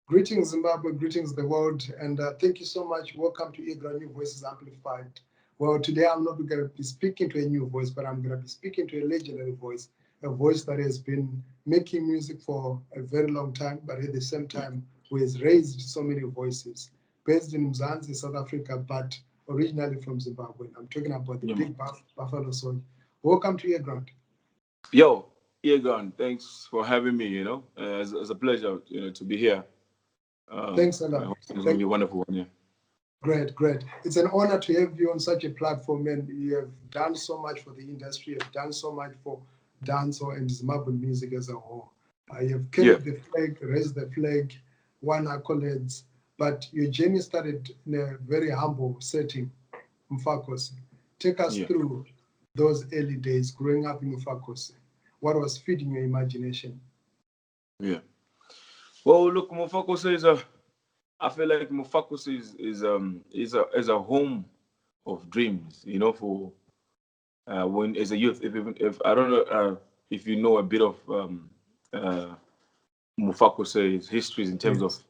Greetings, Zimbabwe. Greetings, the world. And thank you so much. Welcome to earGROUND New Voices Amplified. Well, today I'm not going to be speaking to a new voice, but I'm going to be speaking to a legendary voice, a voice that has been making music for a very long time, but at the same time, who has raised so many voices. Based in Mzansi, South Africa, but originally from Zimbabwe. I'm talking about the Yeah. big Buffalo Soldier. Welcome to earGROUND. Yo, earGROUND, thanks for having me. It's a pleasure, to be here. Thanks a I lot. hope it's going to Thank be a wonderful one. Yeah. Great, great. It's an honor to have you on such a platform, and you have done so much for the industry. You have done so much for dancehall and Zimbabwean music as a whole. You have Yeah. carried the flag, raised the flag, won accolades, but your journey started in a very humble setting, Mufakose. Take us Yeah. through those early days growing up in Mufakose. What was feeding your imagination? Yeah. Well, look, Mufakose is a. I feel like Mufakose is a home of dreams. For when as a youth, if I don't know if you know a bit of uh, Mufakose's histories in terms of Yes.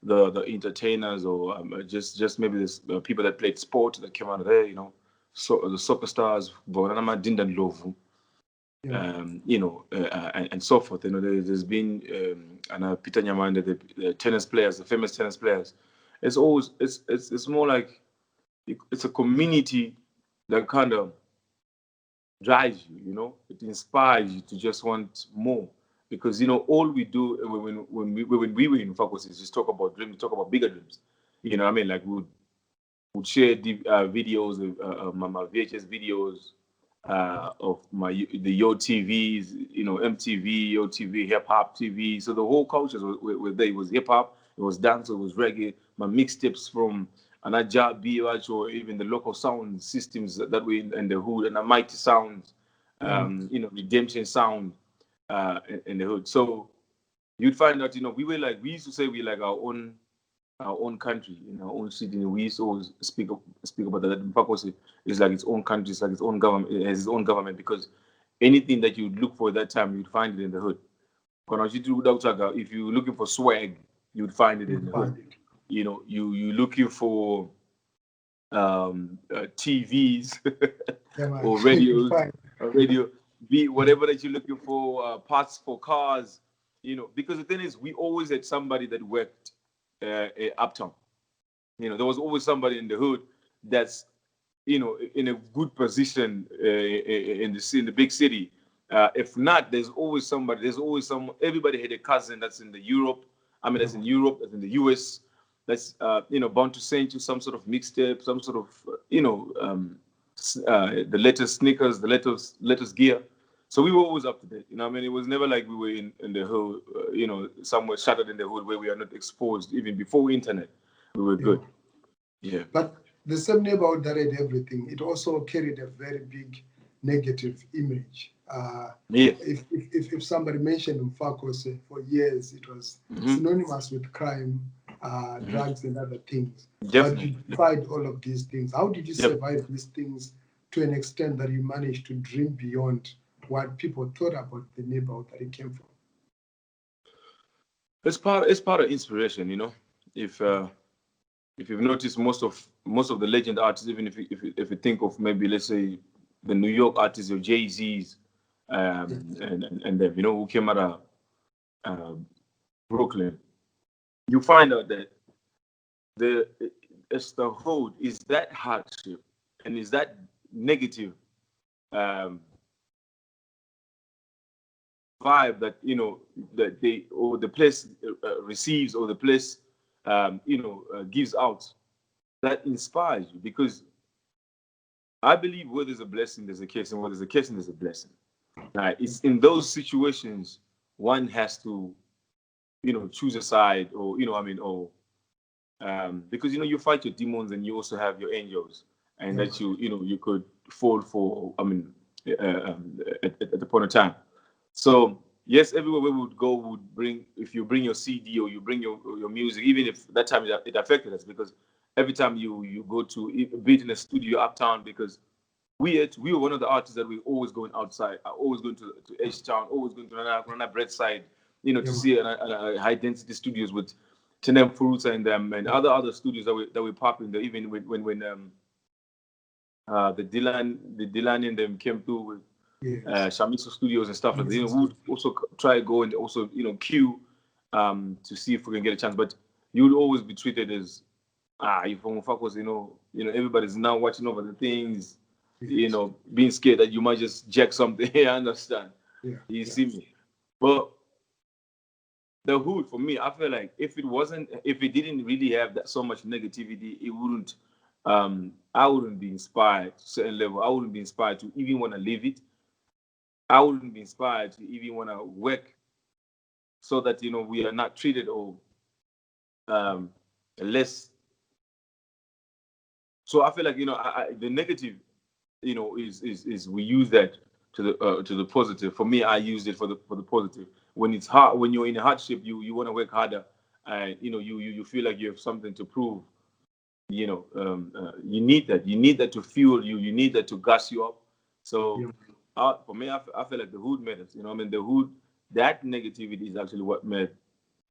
the entertainers or just maybe this people that played sport that came out of there. So the soccer stars, Bonana Dinda Ndlovu, Yeah. and so forth. There's been and Peter Nyamanda, the tennis players, the famous tennis players. It's always it's more like it's a community that kind of drives you. It inspires you to just want more because all we do when we were in Focus is just talk about dreams, talk about bigger dreams. What I mean, like we would share videos of my VHS videos of the Yo TVs, MTV, Yo TV, hip hop TV. So the whole cultures were there. It was hip hop, it was dance, it was reggae. My mixtapes from Anaja, BH, or even the local sound systems that were in the hood, and a mighty sounds, Yeah. redemption sound in the hood. So you'd find out, we used to say we like our own country, in our own city. And we used to always speak about that. That Mpakos is like its own country, it's like its own government, it has its own government because anything that you'd look for at that time, you'd find it in the hood. If you're looking for swag, you'd find it You in the hood. find it. You're looking for TVs Yeah, man. or You radios, find or radio, be whatever that you're looking for, parts for cars. Because the thing is, we always had somebody that worked uptown. There was always somebody in the hood that's in a good position in the big city. If not, there's always somebody. There's always some. Everybody had a cousin that's in the Europe. I mean, yeah, that's in Europe, that's in the US. That's bound to send you some sort of mixtape, some sort of the latest sneakers, the latest gear. So we were always up to date. I mean, it was never like we were in the hood, somewhere shattered in the hood where we are not exposed. Even before internet, we were yeah. good. Yeah. But the same neighborhood that had everything, it also carried a very big negative image. Yeah. If somebody mentioned Mfakose for years, it was Hmm. synonymous with crime, Hmm. drugs, and other things. But Definitely. you tried all of these things. How did you Yep. survive these things to an extent that you managed to dream beyond what people thought about the neighborhood that it came from? It's part of inspiration. If if you've noticed, most of the legend artists, even if you think of maybe let's say the New York artists or Jay-Z's, and them, who came out of uh, Brooklyn, you find out that the it's the hood is that hardship and is that negative um, vibe that that they or the place receives or the place gives out that inspires you because I believe where there's a blessing there's a case and where there's a case and there's a blessing. It's in those situations one has to choose a side or I mean or because you fight your demons and you also have your angels and Yeah, that man. you could fall for I mean at the point of time. So yes, everywhere we would go would bring if you bring your CD or you bring your music, even if that time it affected us because every time you go to be it in a studio uptown because we were one of the artists that we always going outside, always going to H Town, always going to Rana Bread side, Yeah, to man. see high density studios with Tenem Fruits and other studios that we popping there, even when the Dylan and them came through with Shamiso Studios and stuff like that. You know, we would also try go and also, you know, queue to see if we can get a chance. But you would always be treated as you from Mufakose, you know, everybody's now watching over the things, you know, being scared that you might just jack something. I understand. You see me. But the hood for me, I feel like if it didn't really have that so much negativity, it wouldn't I wouldn't be inspired to a certain level. I wouldn't be inspired to even want to live it. I wouldn't be inspired to even want to work so that, you know, we are not treated or less. So I feel like, you know, the negative, you know, is we use that to the positive. For me, I used it for the positive. When it's hard, when you're in a hardship, you want to work harder, and you know you feel like you have something to prove. You know, you need that. You need that to fuel you. You need that to gas you up. So for me, I feel like the hood matters. You know, I mean, the hood, that negativity is actually what made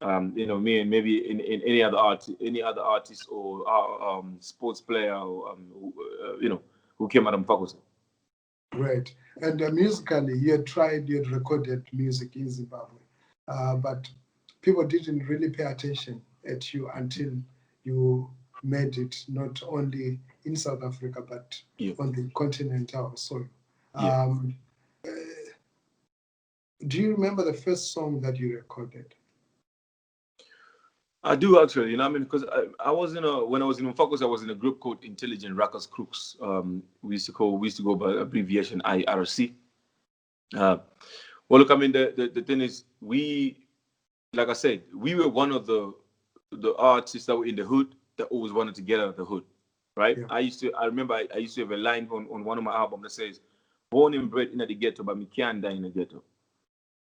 you know, me and maybe in any other artist or sports player or you know, who came out of Mufakose. Right. And musically, you had recorded music in Zimbabwe, but people didn't really pay attention at you until you made it not only in South Africa, but on the continental soil. Do you remember the first song that you recorded? I do actually, you know, I mean, because I was when I was in Mufakose, I was in a group called Intelligent Rockers Crooks. We used to go by abbreviation IRC. Well, look, I mean, the thing is, like I said, we were one of the artists that were in the hood that always wanted to get out of the hood, right? I remember I used to have a line on one of my albums that says, "Born and bred in the ghetto, but me can't die in the ghetto."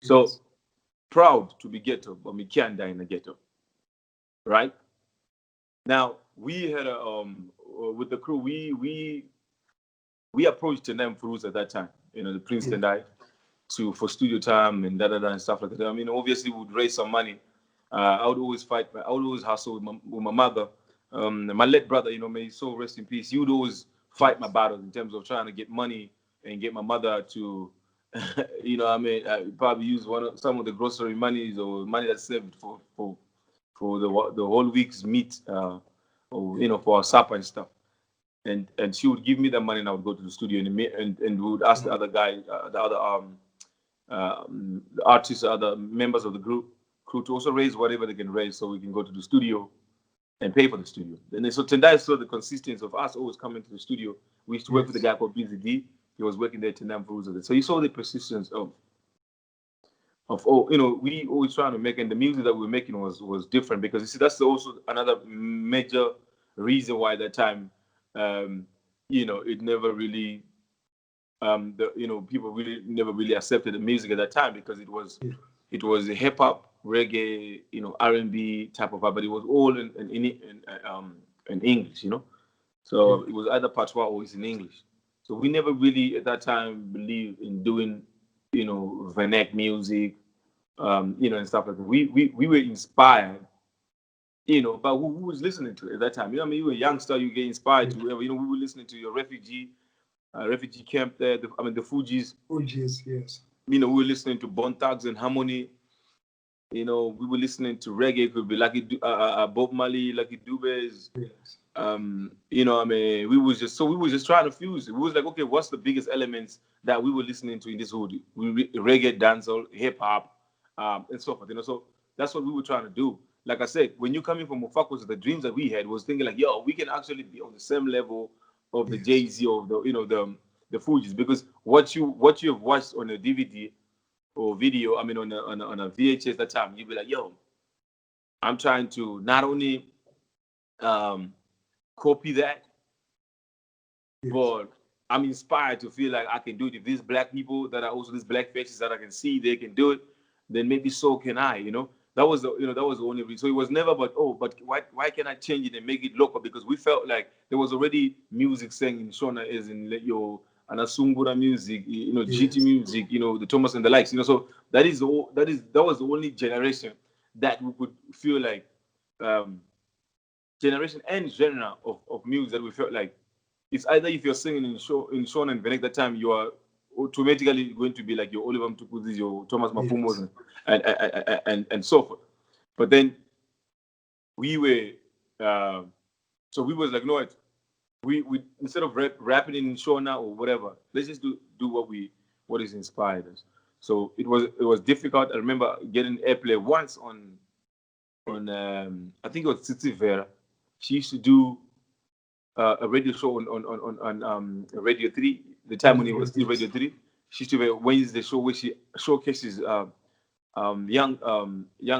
So proud to be ghetto, but me can't die in the ghetto. Right now, we had with the crew. We approached Tenem Fruits at that time. You know, the Prince and I for studio time and and stuff like that. I mean, obviously, we would raise some money. I would always fight. I would always hustle with my mother. My late brother, you know, may his soul rest in peace. He would always fight my battles in terms of trying to get money and get my mother to, you know, I mean, probably use some of the grocery monies or money that's saved for the whole week's meat, or you know, for our supper and stuff. And she would give me the money, and I would go to the studio and we would ask the other guy, the other the artists, other members of the crew to also raise whatever they can raise, so we can go to the studio and pay for the studio. And so Tendai saw the consistency of us always coming to the studio. We used to work with a guy called Busy D. He was working there at Tenem Fruits. So he saw the persistence of you know, we always trying to make, and the music that we were making was different, because you see, that's also another major reason why at that time, you know, it never really, you know, people really never really accepted the music at that time, because it was a hip hop, reggae, you know, R&B type of vibe, but it was all in English, you know. So it was either patois or it's in English. So we never really at that time believed in doing, you know, vernac music, you know, and stuff like that. We were inspired, you know, but who was listening to it at that time? You know, I mean, you were a youngster, you get inspired to whoever. You know, we were listening to your refugee camp there. The Fugees. Fugees, yes. You know, we were listening to Bone Thugs and Harmony. You know, we were listening to reggae. It could be Lucky Bob Marley, Lucky Dubes. Yes. You know, I mean, we was just trying to fuse it. We was like, okay, what's the biggest elements that we were listening to in this hood? Reggae, dancehall, hip hop, and so forth. You know, so that's what we were trying to do. Like I said, when you coming from Mufakose, the dreams that we had was thinking like, yo, we can actually be on the same level of the Jay-Z or the, you know, the Fugees, because what you have watched on a DVD or video, I mean, on a VHS at that time, you'd be like, yo, I'm trying to not only copy that, but I'm inspired to feel like I can do it. If these black people that are also these black faces that I can see, they can do it, then maybe so can I, you know. That was the only reason. So it was never but why can I change it and make it local? Because we felt like there was already music sang in Shona, as in your Anasumbura music, you know, GT music, you know, the Thomas and the likes, you know. So that was the only generation that we could feel like generation and genre of music that we felt like it's either if you're singing in Sean and Venek that time, you are automatically going to be like your Oliver Mtukudzi, your Thomas Mafumos, Yes. and so forth. But then we were, so we was like, no, we instead of rapping in Shona or whatever, let's just do what is inspired us. So it was difficult. I remember getting airplay once on I think it was Tsitsi Vera. She used to do a radio show on Radio 3, the time when it was still Radio 3. She used to have a Wednesday show where she showcases young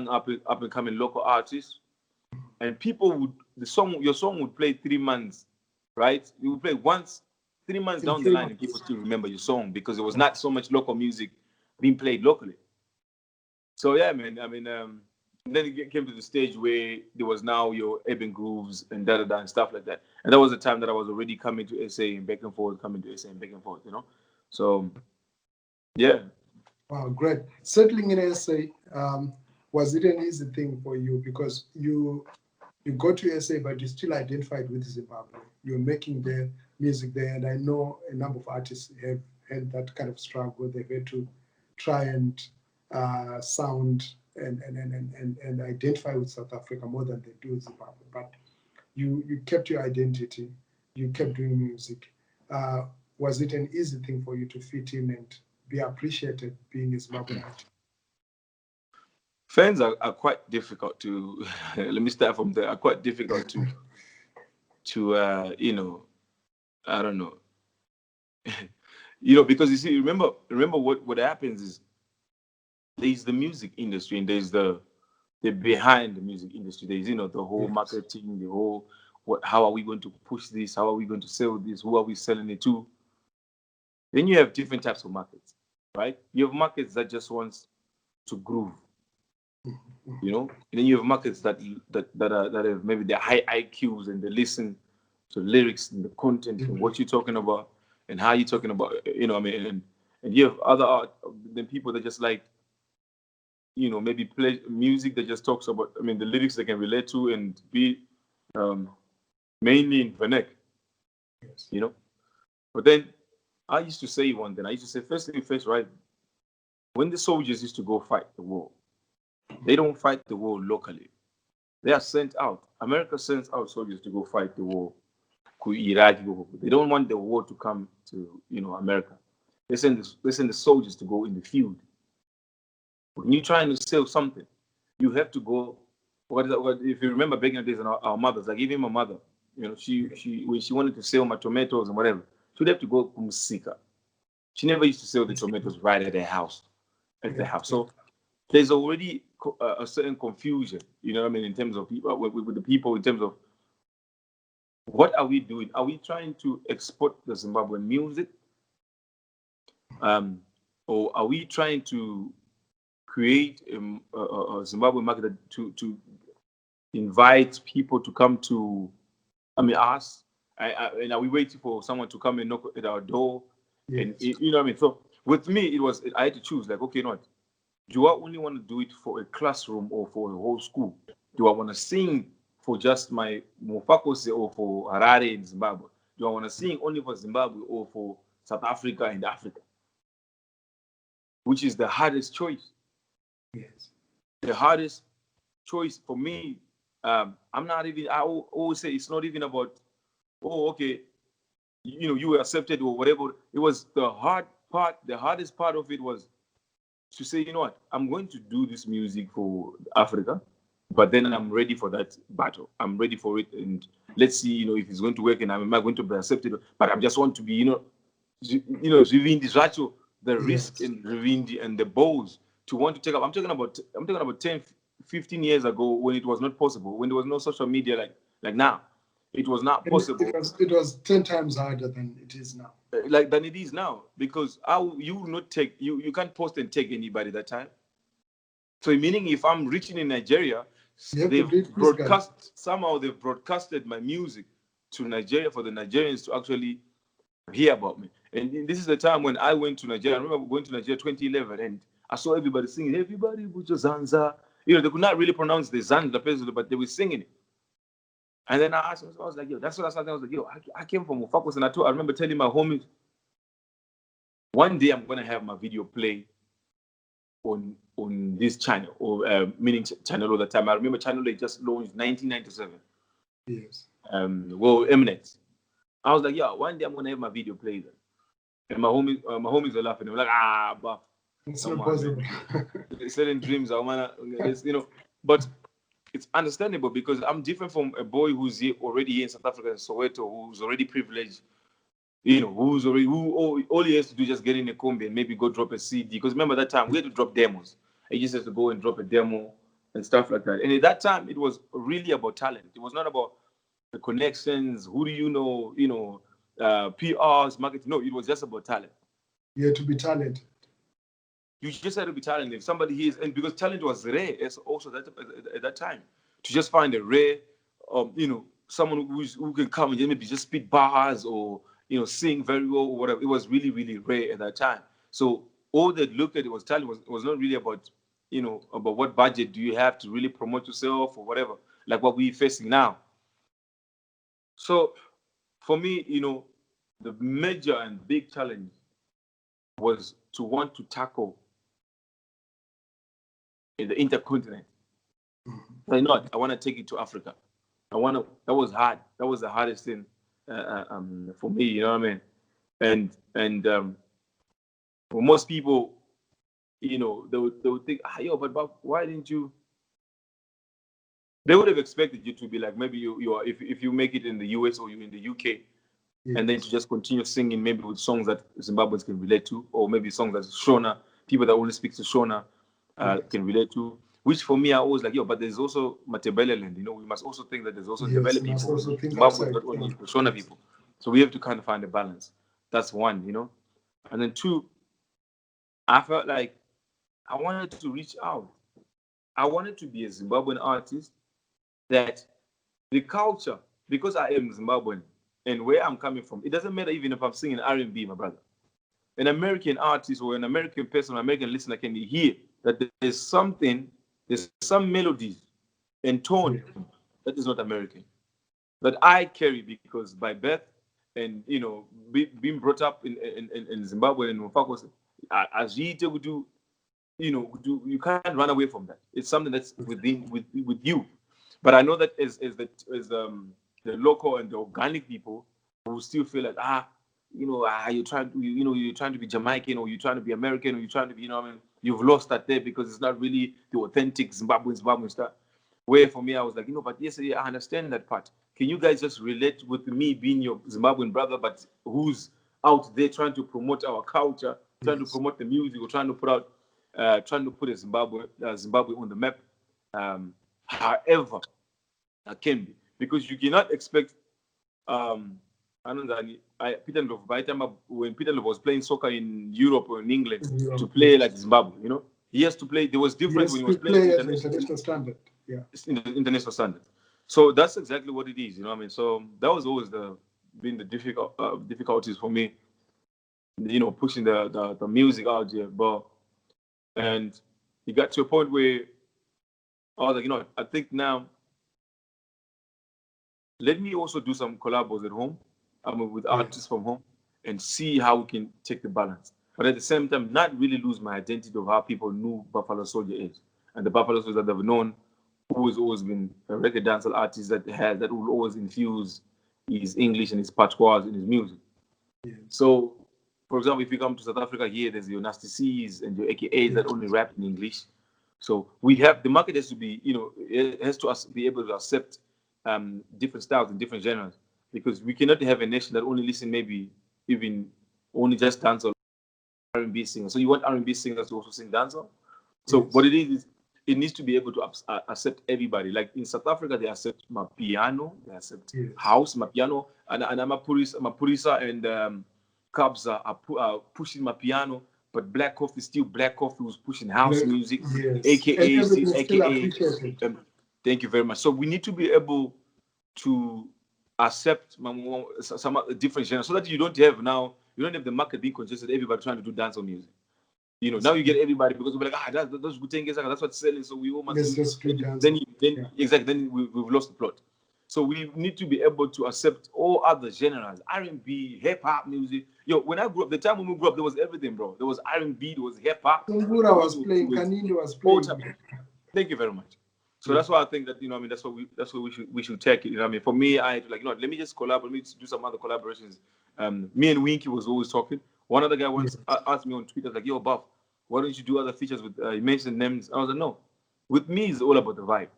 up and coming local artists, and people would your song would play 3 months, right? You would play once 3 months down the line, and people still remember your song because there was not so much local music being played locally. So yeah, man. I mean, then it came to the stage where there was now your Eben Grooves and da and stuff like that, and that was the time that I was already coming to SA and back and forth, coming to SA and back and forth, you know. So yeah. Wow, great. Settling in SA, was it an easy thing for you because you got to SA, but you still identified with Zimbabwe. You're making the music there, and I know a number of artists have had that kind of struggle. They've had to try and sound and identify with South Africa more than they do Zimbabwe. But you kept your identity. You kept doing music. Was it an easy thing for you to fit in and be appreciated being a Zimbabwean artist? Fans are quite difficult to. Let me start from there. Are quite difficult to you know, I don't know. You know, because you see, remember what happens is there's the music industry and there's the behind the music industry. There's, you know, the whole marketing, the whole how are we going to push this? How are we going to sell this? Who are we selling it to? Then you have different types of markets, right? You have markets that just wants to groove, you know. And then you have markets that have maybe they're high IQs and they listen to lyrics and the content and what you're talking about and how you're talking about, you know. I mean, and you have other art than people that just like, you know, maybe play music that just talks about, I mean, the lyrics they can relate to and be mainly in Venek, you know. But then I used to say one thing. I used to say, first thing first, right? When the soldiers used to go fight the war, they don't fight the war locally. They are sent out. America sends out soldiers to go fight the war. They don't want the war to come to, you know, America. They send the soldiers to go in the field. When you're trying to sell something, you have to go. If you remember back in the days, and our mothers, like even my mother, you know, she when she wanted to sell my tomatoes and whatever, she would have to go to Musika. She never used to sell the tomatoes right at their house, So there's already a certain confusion, you know what I mean, in terms of people with the people, in terms of what are we doing? Are we trying to export the Zimbabwean music, or are we trying to create a Zimbabwean market to invite people to come to, I mean, us? And are we waiting for someone to come and knock at our door? Yes. And you know what I mean? So with me, I had to choose, like, okay, no, do I only want to do it for a classroom or for a whole school? Do I want to sing for just my Mufakose or for Harare in Zimbabwe? Do I want to sing only for Zimbabwe or for South Africa and Africa? Which is the hardest choice. Yes. The hardest choice for me, I always say it's not even about, oh, okay, you know, you were accepted or whatever. It was the hardest part of it was to say, you know what, I'm going to do this music for Africa, but then I'm ready for that battle. I'm ready for it, and let's see, you know, if it's going to work, and am I going to be accepted? But I just want to be, you know, the risk and and the balls to want to take up. I'm talking about 10, 15 years ago when it was not possible, when there was no social media like now. It was not possible. It was 10 times harder than it is now. Than it is now, because you will not take, you can't post and take anybody that time. So meaning if I'm reaching in Nigeria, they've broadcasted my music to Nigeria for the Nigerians to actually hear about me. And this is the time when I went to Nigeria. I remember going to Nigeria 2011, and I saw everybody singing, everybody put your zanza, they could not really pronounce the Zan, but they were singing it. And then I asked him, I was like, yo, that's what I started. I was like, yo, I came from Mufakose, and I remember telling my homies, one day I'm gonna have my video play on this channel, or meaning channel all the time. I remember channel they just launched 1997. Yes. Eminent. I was like, yeah, one day I'm gonna have my video play there. And my homies were laughing. They were like, but it's not possible. Certain dreams, but it's understandable because I'm different from a boy who's already here in South Africa, in Soweto, who's already privileged. Who all he has to do is just get in a combi and maybe go drop a CD. Because remember that time we had to drop demos. He just has to go and drop a demo and stuff like that. And at that time, it was really about talent. It was not about the connections. Who do you know? PRs, marketing. No, it was just about talent. You had to be talented. You just had to be talented. If somebody is, and because talent was rare, it's also at that time to just find a rare, someone who can come and maybe just spit bars or sing very well or whatever. It was really, really rare at that time. So all they looked at it was talent. Was not really about about what budget do you have to really promote yourself or whatever, like what we're facing now. So for me, the major and big challenge was to want to tackle in the intercontinent. Why not? I want to take it to Africa. That was hard. That was the hardest thing for me. You know what I mean? And for most people, they would think, but why didn't you? They would have expected you to be like maybe you are if you make it in the US or you in the UK, and then to just continue singing maybe with songs that Zimbabweans can relate to, or maybe songs that Shona, people that only speak to Shona can relate to. Which for me, I always like, but there's also Matebeleland. We must also think that there's also developed people in Zimbabwe, not only Shona people. So we have to kind of find a balance. That's one, And then two, I felt like I wanted to reach out. I wanted to be a Zimbabwean artist that the culture, because I am Zimbabwean and where I'm coming from, it doesn't matter even if I'm singing R&B, my brother. An American artist or an American person, an American listener can hear that there's some melodies and tone that is not American, that I carry because by birth and being brought up in Zimbabwe and Mufakose, as you do, you can't run away from that. It's something that's with you. But I know that as the local and the organic people who still feel like you're trying to be Jamaican or you're trying to be American or you're trying to be you've lost that there because it's not really the authentic Zimbabwean stuff. Where for me I was like but yes, I understand that part. Can you guys just relate with me being your Zimbabwean brother, but who's out there trying to promote our culture, trying to promote the music, or trying to put a Zimbabwe on the map. However, that can be because you cannot expect. Peter Ndlovu, by the time when Peter Ndlovu was playing soccer in Europe or in England, to play like Zimbabwe, he has to play. There was difference when he was playing international standard. Yeah, international standard. So that's exactly what it is. So that was always been the difficulties for me. Pushing the music out there, and it got to a point where I was like, I think now, let me also do some collabos at home, with artists from home, and see how we can take the balance. But at the same time, not really lose my identity of how people knew Buffalo Souljah is, and the Buffalo Souljah that they've known, who has always been a reggae dancehall artist that will always infuse his English and his patois in his music. Yeah. So, for example, if you come to South Africa here, there's your Nasty C's and your AKAs that only rap in English. So the market has to be, it has to be able to accept different styles and different genres, because we cannot have a nation that only listen maybe even only just dancehall, R&B singers. So you want R&B singers to also sing dancehall. So what it is it needs to be able to accept everybody. Like in South Africa, they accept Mapiano, they accept house, Mapiano, and Mapurisa and Kabza are pushing Mapiano, but Black Coffee is still Black Coffee who's pushing house music, aka. Thank you very much. So we need to be able to accept some different genres, so that you don't have the market being congested, everybody trying to do dancehall music. You know, now you get everybody because we're like, those good things, that's what's selling. So we all must. Let's just street dance. Then exactly. Then we've lost the plot. So we need to be able to accept all other genres, R&B, hip hop music. Yo, when I grew up, the time when we grew up, there was everything, bro. There was R&B, there was hip hop. Sungura was playing, Kanini was playing. Thank you very much. So that's why I think that, you know, I mean, that's what we should take it. You know, what I mean, for me, I like, you know, let me just collab. Let me do some other collaborations. Me and Winky was always talking. One other guy once asked me on Twitter, like, yo, Buff, why don't you do other features with? You mentioned names. I was like, no. With me, it's all about the vibe.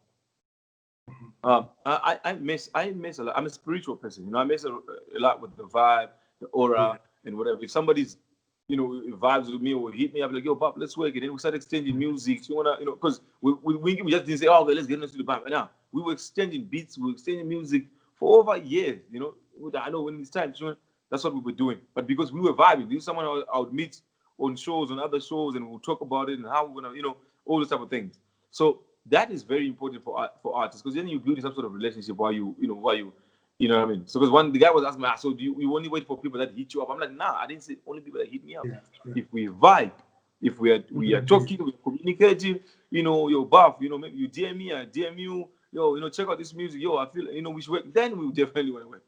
I mess a lot. I'm a spiritual person, you know. I mess a lot with the vibe, the aura, and whatever. If somebody's, you know, vibes with me or hit me up, like, yo, Pop, let's work it. And we start exchanging music. So you wanna, you know, because we just didn't say, oh, okay, let's get into the band. But now we were exchanging beats, we were exchanging music for over years. You know, I know when it's time, that's what we were doing. But because we were vibing, this is someone I would meet on shows, on other shows, and we'll talk about it and how we're gonna, you know, all those type of things. So that is very important for artists, because then you build some sort of relationship while you know what I mean. So because the guy was asking me, so do you only wait for people that hit you up? I'm like, nah, I didn't say only people that hit me up. If we vibe, if we are talking, we're communicating, you know, yo, Buff, you know, maybe you DM me, I DM you, yo, you know, check out this music, yo, I feel, you know, we should work. Then we definitely want to work.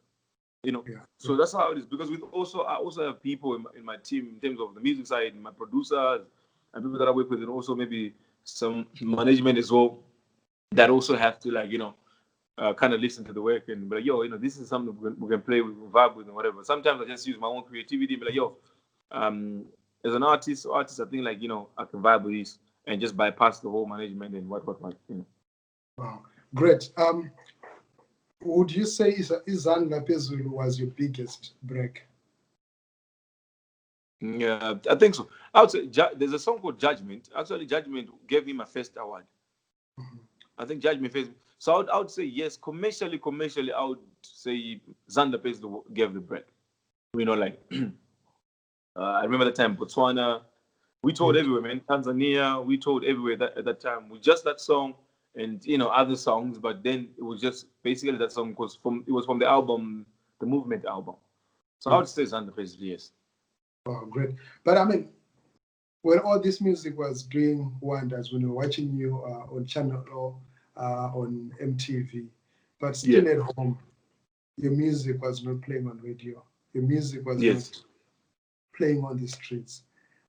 You know, so that's how it is. Because I also have people in my team in terms of the music side, my producers and people that I work with, and also maybe some management as well, that also have to, like, you know, kind of listen to the work and be like, yo, you know, this is something we can play with, vibe with, and whatever. Sometimes I just use my own creativity, be like, yo, as an artist, I think, like, you know, I can vibe with this and just bypass the whole management and what, you know. Wow, great. Would you say Izandla Phezulu was your biggest break? Yeah, I think so. I would say there's a song called Judgment. Actually, Judgment gave me my first award. I think Judgment first. So I would say yes. Commercially, I would say Zandla Phezulu gave the break. You know, like I remember the time Botswana, we toured everywhere, man. Tanzania, we toured everywhere at that time with just that song and, you know, other songs. But then it was just basically that song was from the album, the Movement album. So I would say Zandla Phezulu, yes. Oh, great. But I mean, when all this music was doing wonders, when we were watching you on Channel O, on MTV, but still at home, your music was not playing on radio. Your music was not playing on the streets.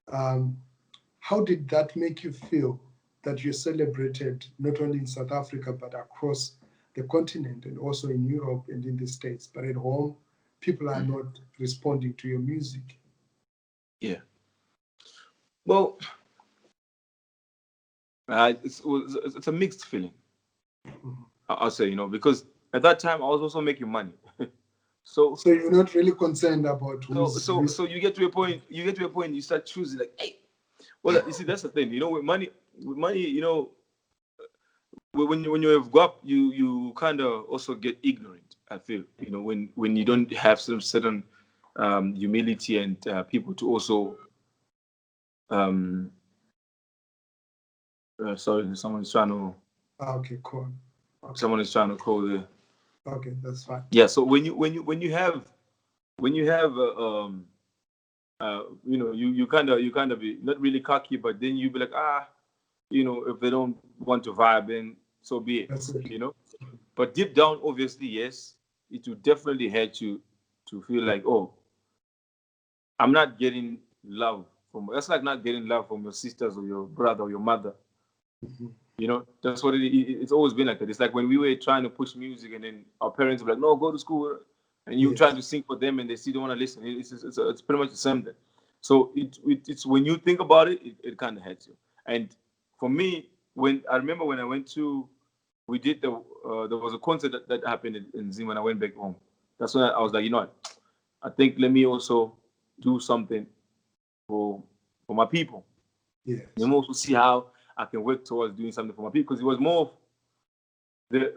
How did that make you feel that you're celebrated not only in South Africa, but across the continent and also in Europe and in the States, but at home, people are not responding to your music? Yeah. Well, it's a mixed feeling. I'll say, you know, because at that time I was also making money. So you're not really concerned about so you get to a point you start choosing, like, hey, well, you see, that's the thing, you know, with money, you know, when you have got, you kind of also get ignorant, I feel, you know, when you don't have some certain humility and people to also sorry, someone's trying to okay, cool. Okay. Someone is trying to call the. Okay, that's fine. Yeah, so when you have you know, you kind of be not really cocky, but then you be like, you know, if they don't want to vibe, then so be it. That's it. You know, but deep down, obviously, yes, it will definitely hurt you to feel like, oh, I'm not getting love from. That's like not getting love from your sisters or your brother or your mother. You know, that's what it's always been like that. It's like when we were trying to push music, and then our parents were like, "No, go to school," and you trying to sing for them, and they still don't want to listen. It's pretty much the same thing. So it's when you think about it, it kind of hurts you. And for me, I remember when I went to, we did there was a concert that happened in Zim when I went back home. That's when I was like, you know what, I think let me also do something for my people. Yeah. Let me also see how I can work towards doing something for my people, because it was more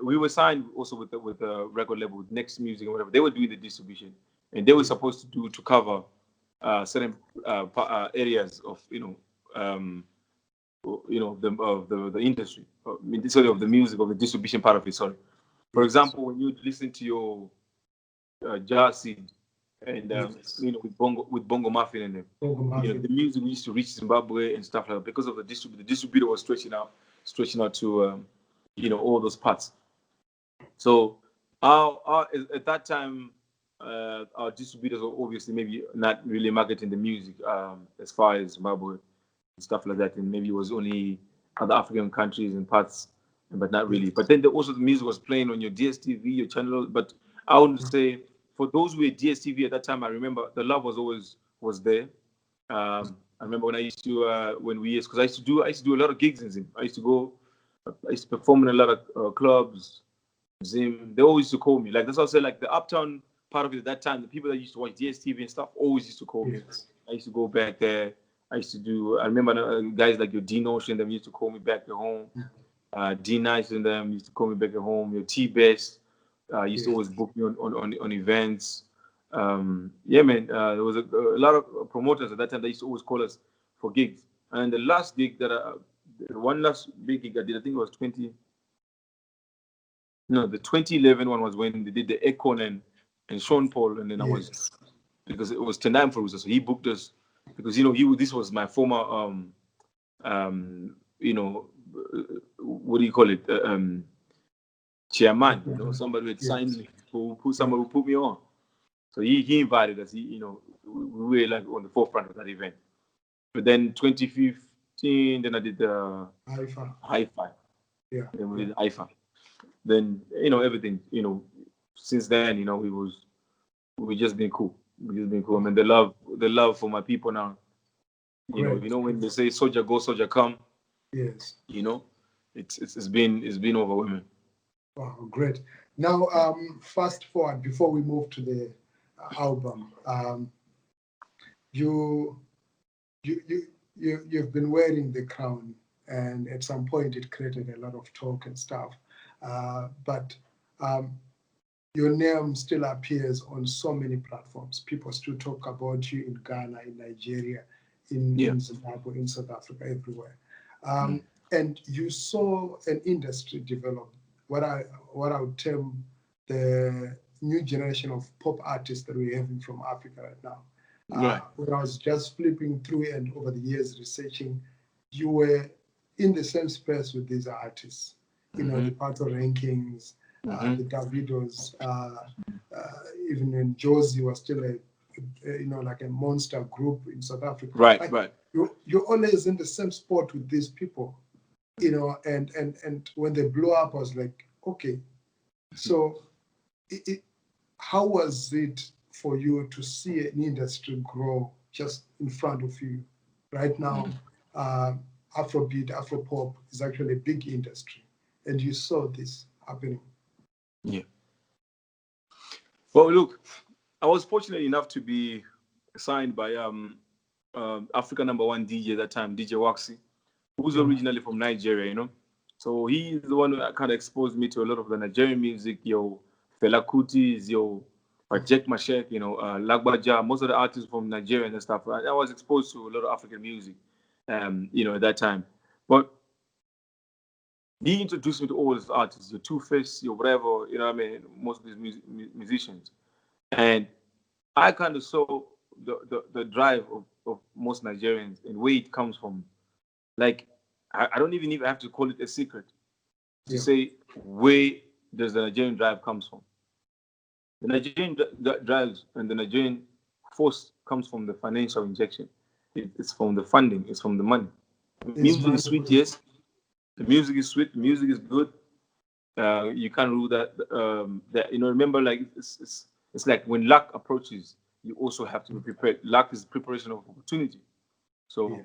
we were signed also with the record label, with Next Music and whatever. They were doing the distribution, and they were supposed to cover certain areas of the industry, sorry, of the music, of the distribution part of it. Sorry, for example, when you listen to your jazz scene, and Yes. with Bongo Muffin and them. Bongo Muffin. The music used to reach Zimbabwe and stuff like that because of the distributor was stretching out to all those parts. So at that time, our distributors were obviously maybe not really marketing the music as far as Zimbabwe and stuff like that, and maybe it was only other African countries and parts, but not really. But then also the music was playing on your DSTV, your channel. But I would say for those who were DSTV at that time, I remember the love was there. I remember when I used to because I used to do a lot of gigs in Zim. I used to perform in a lot of clubs. Zim, they always used to call me. Like that's what I said. Like the uptown part of it at that time, the people that used to watch DSTV and stuff always used to call me. Yes. I used to go back there. I remember guys like your Dean Ocean, them used to call me back at home. D Nice and them used to call me back at home. Your T Best used to always book me on events. Yeah, man. There was a lot of promoters at that time that used to always call us for gigs. And the last gig one last big gig I did, I think it was the 2011 one was when they did the Ekon and Sean Paul, and then I was because it was Tendai for so he booked us because this was my former what do you call it chairman, somebody who had signed me, somebody who put me on. So he invited us. We were like on the forefront of that event. But then 2015, then I did the Hi-Fi. Yeah. Then we did Hi-Fi. Then everything. Since then, we just been cool. We just been cool. I mean, the love for my people now. When they say soldier go, soldier come. Yes. It's been overwhelming. Wow, great. Now, fast forward before we move to the album. You've been wearing the crown, and at some point it created a lot of talk and stuff. But your name still appears on so many platforms. People still talk about you in Ghana, in Nigeria, in Zimbabwe, in South Africa, everywhere. And you saw an industry develop, what I would term the new generation of pop artists that we're having from Africa right now. When I was just flipping through and over the years researching, you were in the same space with these artists. The Pato Rankings, the Davidos, even when Josie was still like a monster group in South Africa. Right. You're always in the same spot with these people, and when they blew up, I was like, okay. So how was it for you to see an industry grow just in front of you? Right now, Afrobeat, Afropop is actually a big industry, and you saw this happening. Yeah. Well, look, I was fortunate enough to be signed by Africa #1 DJ at that time, DJ Waxy, who's originally from Nigeria, So he's the one that kind of exposed me to a lot of the Nigerian music, Fela Kuti's, Jack Mashek, Lagbaja, most of the artists from Nigeria and stuff. I was exposed to a lot of African music, at that time. But he introduced me to all these artists, your Two-Face, your whatever, most of these musicians. And I kind of saw the drive of most Nigerians and where it comes from. Like, I don't even have to call it a secret to say where does the Nigerian drive comes from. The Nigerian drives and the Nigerian force comes from the financial injection. It's from the funding. It's from the money. The music is sweet, yes. The music is sweet. The music is good. You can't rule that. Remember, like it's like when luck approaches, you also have to be prepared. Luck is preparation of opportunity. So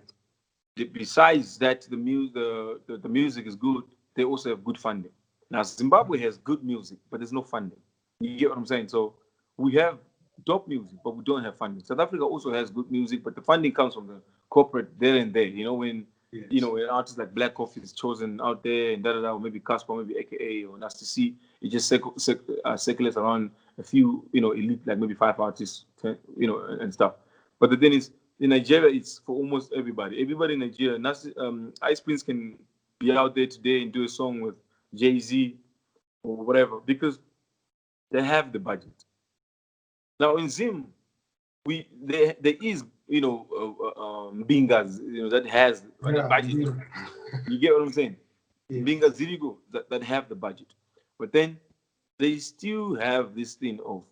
besides that, the music is good. They also have good funding. Now Zimbabwe has good music, but there's no funding. You get what I'm saying? So we have dope music, but we don't have funding. South Africa also has good music, but the funding comes from the corporate there and there. When when artists like Black Coffee is chosen out there and or maybe Casper, maybe AKA or Nasty C, it just circulates around a few, elite, like maybe 5 artists, 10, and stuff. But the thing is, in Nigeria, it's for almost everybody. Everybody in Nigeria, Ice Prince can be out there today and do a song with Jay-Z or whatever because they have the budget. Now in Zim, there is Bingas that has the budget. You get what I'm saying? Yes. Bingas Zirigo that have the budget, but then they still have this thing of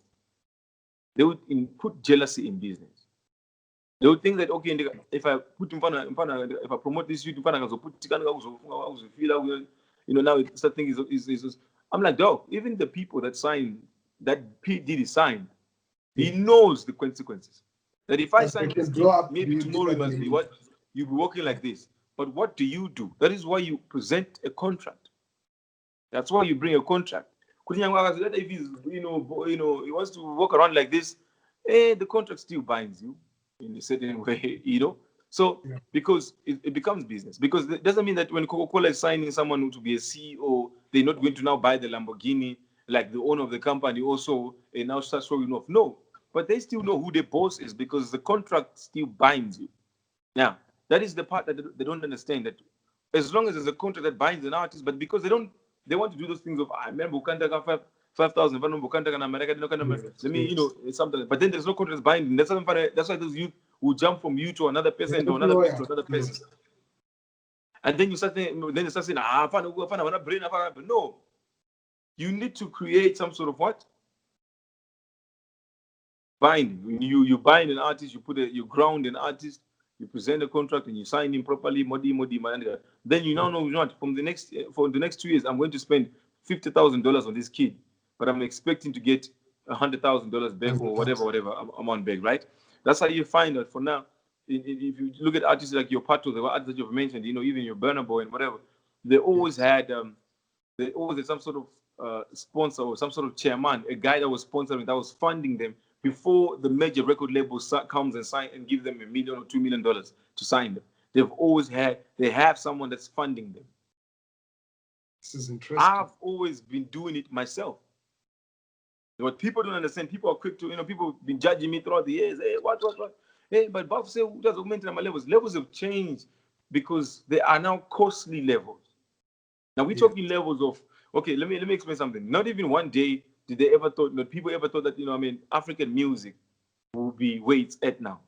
they would put jealousy in business. They would think that okay, if I put if I promote this youth, now it's that thing is I'm like, dog, even the people that signed that P Diddy signed, he knows the consequences. That if I sign this kid, maybe tomorrow you must be what you'll be working like this. But what do you do? That is why you present a contract. That's why you bring a contract. If he's he wants to walk around like this, the contract still binds you in a certain way, So because it becomes business. Because it doesn't mean that when Coca-Cola is signing someone to be a CEO, they're not going to now buy the Lamborghini, like the owner of the company also now starts showing off. No, but they still know who the boss is because the contract still binds you. Now, that is the part that they don't understand, that as long as there's a contract that binds an artist, but because they want to do those things of, I remember Bukanda got 5,000, Bukanda can America, let me, something. But then there's no contract binding. That's why those youth will jump from you to another person, to another person, to another person. And then you start saying, no. You need to create some sort of what? Binding. You bind an artist, you ground an artist, you present a contract and you sign him properly, then you now know what for the next 2 years I'm going to spend $50,000 on this kid, but I'm expecting to get $100,000 back or whatever amount back, right? That's how you find out. For now, if you look at artists like your Pato, the artists that you've mentioned, even your Burna Boy and whatever, they always had some sort of sponsor or some sort of chairman, a guy that was sponsoring, that was funding them before the major record label comes and sign and give them $1 million or $2 million to sign them. They have someone that's funding them. This is interesting. I've always been doing it myself. What people don't understand, people are quick to, people have been judging me throughout the years. Hey, what? Hey, but Buff said, who does augment my levels? Levels have changed because they are now costly levels. Now we're talking levels of, okay, let me explain something. Not even one day did people ever thought that, African music will be where it's at now.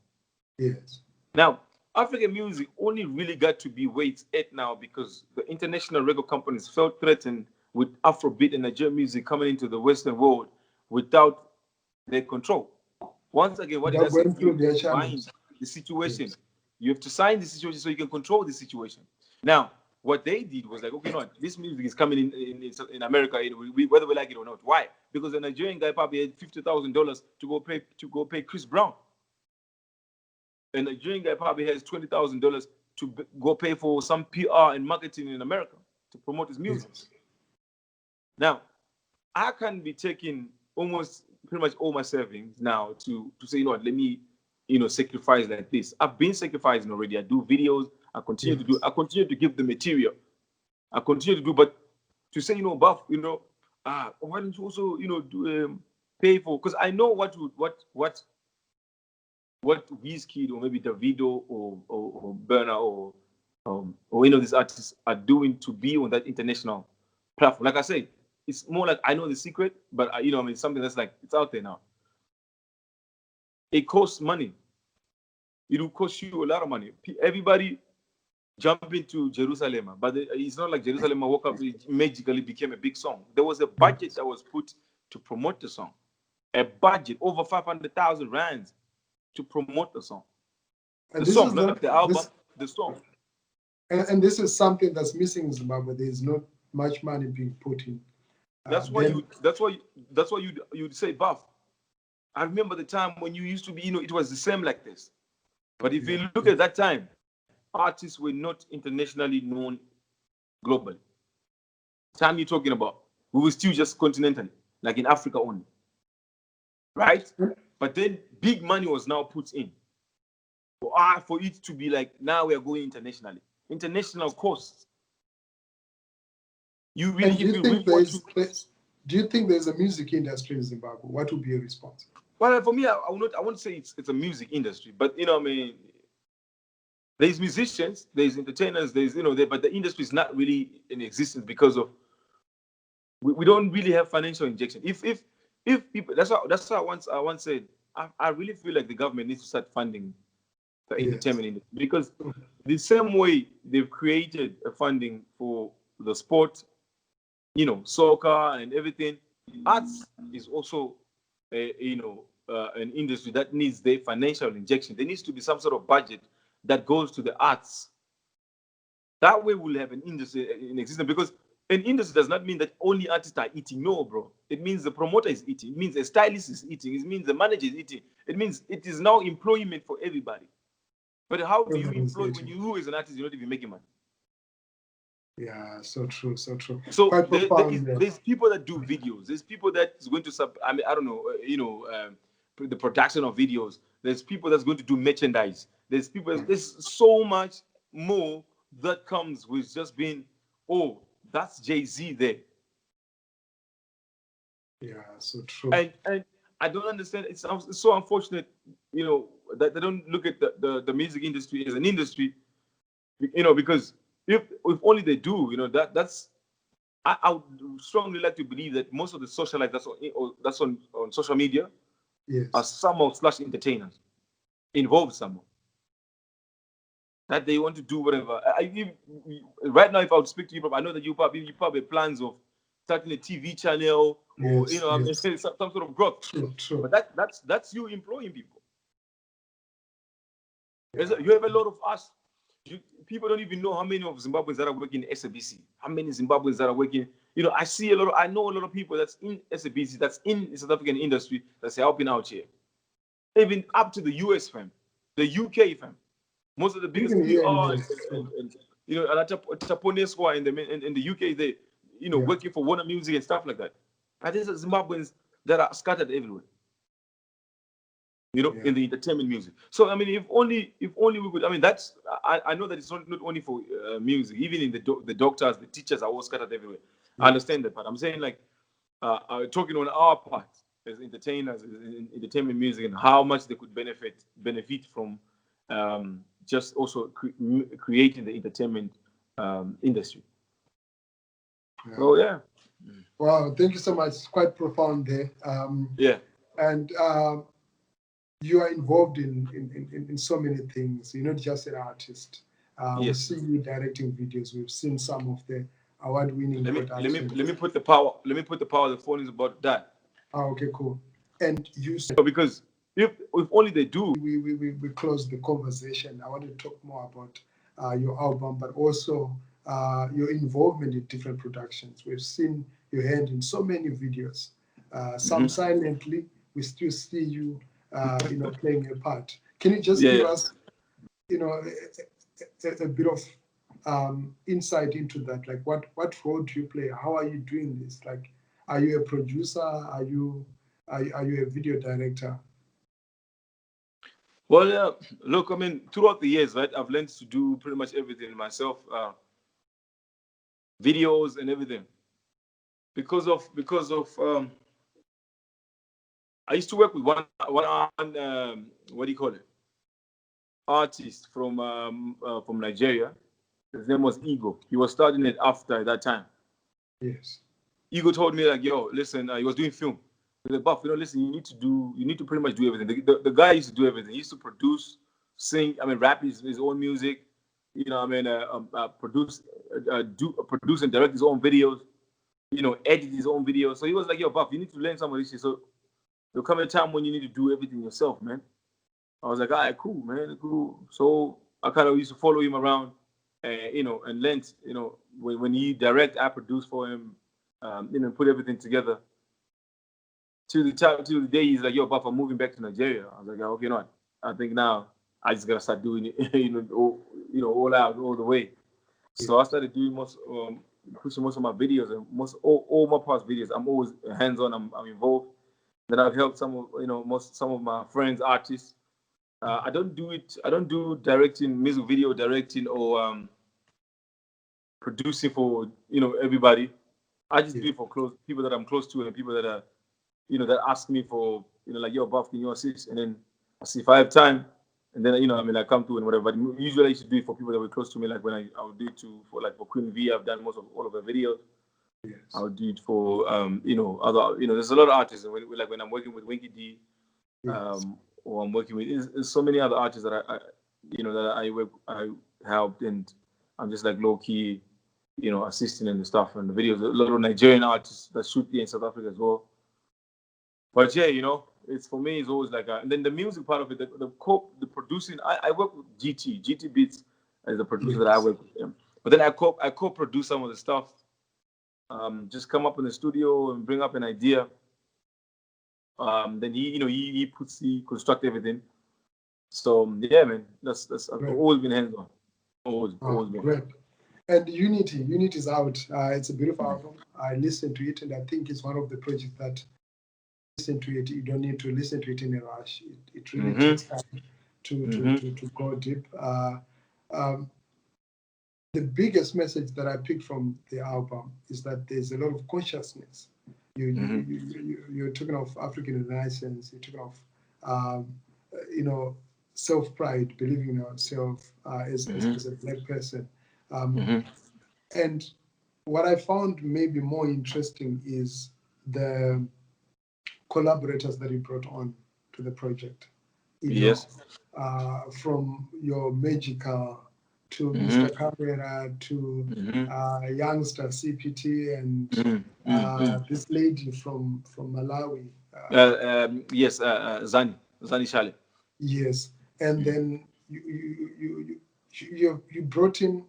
Yes. Now, African music only really got to be where it's at now because the international record companies felt threatened with Afrobeat and Nigerian music coming into the Western world without their control. Once again, what did I say? You find the situation. Yes. You have to sign the situation so you can control the situation. Now, what they did was like, okay, this music is coming in America, whether we like it or not. Why? Because a Nigerian guy probably had $50,000 to go pay Chris Brown. A Nigerian guy probably has $20,000 to go pay for some PR and marketing in America to promote his music. Yes. Now, I can be taking almost pretty much all my savings now to say, let me, sacrifice like this. I've been sacrificing already. I do videos. I continue to do. I continue to give the material. I continue to do, but to say, Buff, why don't you also, pay for? Because I know what Wizkid or maybe Davido or Burna or these artists are doing to be on that international platform. Like I said, it's more like I know the secret, but something that's like it's out there now. It costs money. It will cost you a lot of money. Everybody jump into Jerusalem, but it's not like Jerusalem woke up, it magically became a big song. There was a budget that was put to promote the song. A budget over 500,000 rands to promote the song. The song, not the album, the song. And this is something that's missing in Zimbabwe. There is not much money being put in. That's why you'd say, Buff. I remember the time when you used to be, it was the same like this. But if you look at that time, artists were not internationally known globally. The time you're talking about, we were still just continentally, like in Africa only. Right? But then big money was now put in. For it to be like, now we are going internationally. International costs. Do you think there's a music industry in Zimbabwe? What would be your response? Well, for me, I won't say it's a music industry, but there's musicians, there's entertainers, but the industry is not really in existence because of we don't really have financial injection. If people, that's how I once said, I really feel like the government needs to start funding the Yes. entertainment industry, because the same way they've created a funding for the sport, soccer and everything, arts is also an industry that needs their financial injection. There needs to be some sort of budget that goes to the arts. That way we'll have an industry in existence, because an industry does not mean that only artists are eating. No, bro. It means the promoter is eating. It means the stylist is eating. It means the manager is eating. It means it is now employment for everybody. But how do you employ when you, as an artist, you're not even making money? Yeah, so true, so true. So Quite profound, there's people that do videos. There's people that is going to I don't know, the production of videos. There's people that's going to do merchandise. There's people. There's so much more that comes with just being, oh, that's Jay-Z there. Yeah, so true. And I don't understand. It's so unfortunate, that they don't look at the music industry as an industry, because if only they do, that's. I would strongly like to believe that most of the social life that's on social media, yes, are somehow / entertainers involved somehow. That they want to do whatever. Right now, if I would speak to you, I know that you probably have plans of starting a TV channel, or yes. some sort of growth. True. But that's you employing people. Yeah. You have a lot of us. People don't even know how many of Zimbabweans that are working in SABC. How many Zimbabweans that are working? I know a lot of people that's in SABC, that's in the South African industry, that's helping out here. Even up to the US fam, the UK fam. Most of the biggest PR and Taponeswa in the UK, they working for Warner Music and stuff like that. But there's Zimbabweans that are scattered everywhere. In the entertainment music. So I mean, if only we could. I mean, that's I know that it's not only for music. Even in the doctors, the teachers are all scattered everywhere. I understand that, but I'm saying, like, talking on our part as entertainers in entertainment music, and how much they could benefit from just also creating the entertainment industry. Yeah. So yeah. Wow, thank you so much. It's quite profound there. And you are involved in so many things. You're not just an artist. We see you directing videos. We've seen some of the award-winning productions. Let me put the power. The phone is about that. Oh, okay, cool. And you. Because if only they do. We close the conversation. I want to talk more about your album, but also your involvement in different productions. We've seen your hand in so many videos. Some silently. We still see you. Playing a part. Can you just give us, a bit of insight into that? Like, what role do you play? How are you doing this? Like, are you a producer? Are you a video director? Well, look, I mean, throughout the years, right, I've learned to do pretty much everything myself, videos and everything, because of I used to work with one what do you call it? Artist from Nigeria. His name was Ego. He was starting it after that time. Yes. Ego told me, like, yo, listen, he was doing film. He was like, Buff, listen, you need to pretty much do everything. The guy used to do everything. He used to produce, sing, rap his own music. Produce and direct his own videos. Edit his own videos. So he was like, yo, Buff, you need to learn some of this shit. So there'll come a time when you need to do everything yourself, man. I was like, all right, cool, man, cool. So I kind of used to follow him around, and learned, when he direct, I produce for him, put everything together. Till the day he's like, yo, Buff, I'm moving back to Nigeria. I was like, okay, no, I think now I just gotta start doing it, all out, all the way. So I started doing pushing most of my videos, and all my past videos. I'm always hands-on. I'm involved. Then I've helped some of my friends, artists. I don't do directing, music video directing, or producing for everybody. I just do it for people that I'm close to, and people that are that ask me for like, yo, Buff, can you assist? And then I see if I have time, and then I come to and whatever. But usually I used to do it for people that were close to me, like when I would do it for Queen V. I've done all of her videos. Yes. I would do it for other there's a lot of artists, like when I'm working with Winky D. Yes. Or I'm working with. There's so many other artists that I helped, and I'm just like low key, assisting and stuff and the videos. A lot of Nigerian artists that shoot here in South Africa as well. But yeah, it's for me. It's always like, and then the music part of it, the producing. I work with GT Beats as the producer that I Yes. work with him. But then I co-produce some of the stuff. Just come up in the studio and bring up an idea. Then he construct everything. So yeah, man, that's I've Great. always been hands on. Always been. Great. And Unity is out. It's a beautiful album. I listened to it, and I think it's one of the projects that listen to it. You don't need to listen to it in a rush. It really takes time to go deep. Um, the biggest message that I picked from the album is that there's a lot of consciousness. You're talking of African Renaissance. You're talking of self-pride, believing in yourself as a black person. And what I found maybe more interesting is the collaborators that you brought on to the project. Yes. From your Magical to Mr. Cabrera to youngster CPT and this lady from Malawi. Yes, Zani Shale. Yes, and then you brought in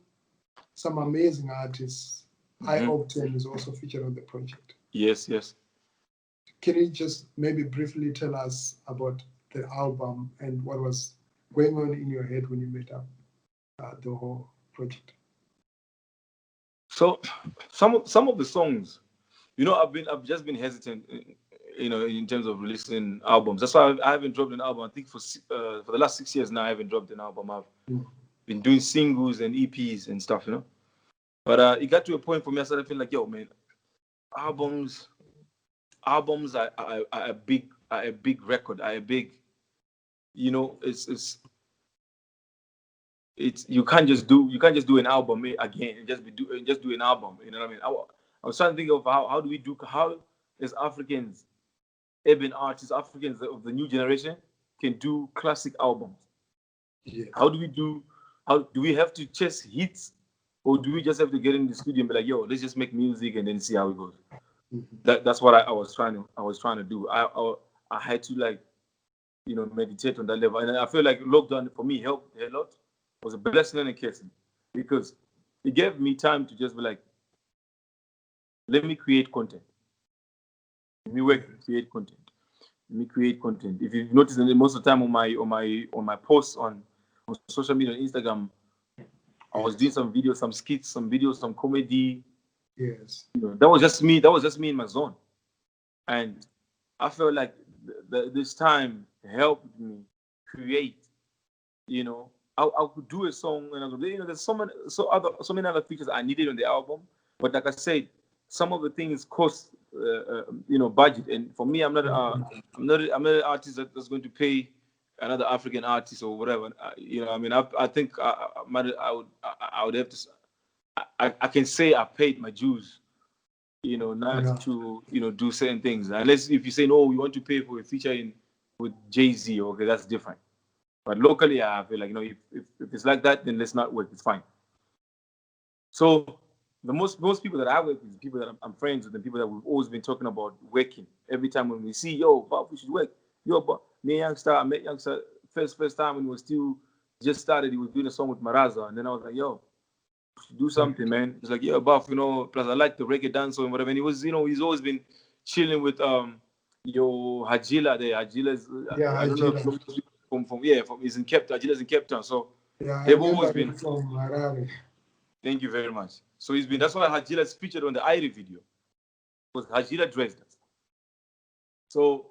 some amazing artists. iOctane is also featured on the project. Yes. Can you just maybe briefly tell us about the album and what was going on in your head when you made up the whole project? So some of the songs, I've just been hesitant, in terms of releasing albums. That's why I haven't dropped an album. I think for the last 6 years now, I haven't dropped an album. I've been doing singles and EPs and stuff, But it got to a point for me. I started feeling like, yo, man, albums are a big record. Are a big, it's you can't just do an album again and just do an album. You know what I mean? I was trying to think of how do we do, how as Africans, urban artists, Africans of the new generation can do classic albums. Yes. How do we have to chase hits, or do we just have to get in the studio and be like, yo, let's just make music and then see how it goes? That's what I was trying to do. I had to meditate on that level, and I feel like lockdown for me helped a lot. It was a blessing and a curse, because it gave me time to just be like, let me create content. Let me work and create content. Let me create content. If you've noticed, most of the time on my posts on social media, on Instagram, I was doing some videos, some skits, some videos, some comedy. Yes. That was just me. That was just me in my zone, and I felt like this time helped me create. I could do a song, and there's so many other features I needed on the album. But like I said, some of the things cost budget, and for me, I'm not an artist that's going to pay another African artist or whatever. I think I would have to. I can say I paid my dues, not to do certain things, unless if you say no, we want to pay for a feature with Jay-Z. Okay, that's different. But locally, I feel like if it's like that, then let's not work. It's fine. So the most people that I work with, people that I'm friends with, and people that we've always been talking about working. Every time when we see, yo, Bob, we should work. Yo, but I met youngster first time when he was still just started. He was doing a song with Maraza, and then I was like, yo, we should do something, man. He's like, yeah, Buff, plus I like the reggae dance and whatever. And he was, he's always been chilling with Hajila there. Hajila's I don't know from he's in Cape Town. Hajila's in Cape Town. So they've always been from Harare. Thank you very much. So that's why Hajila's featured on the Irie video. Was Hajila dressed us. So,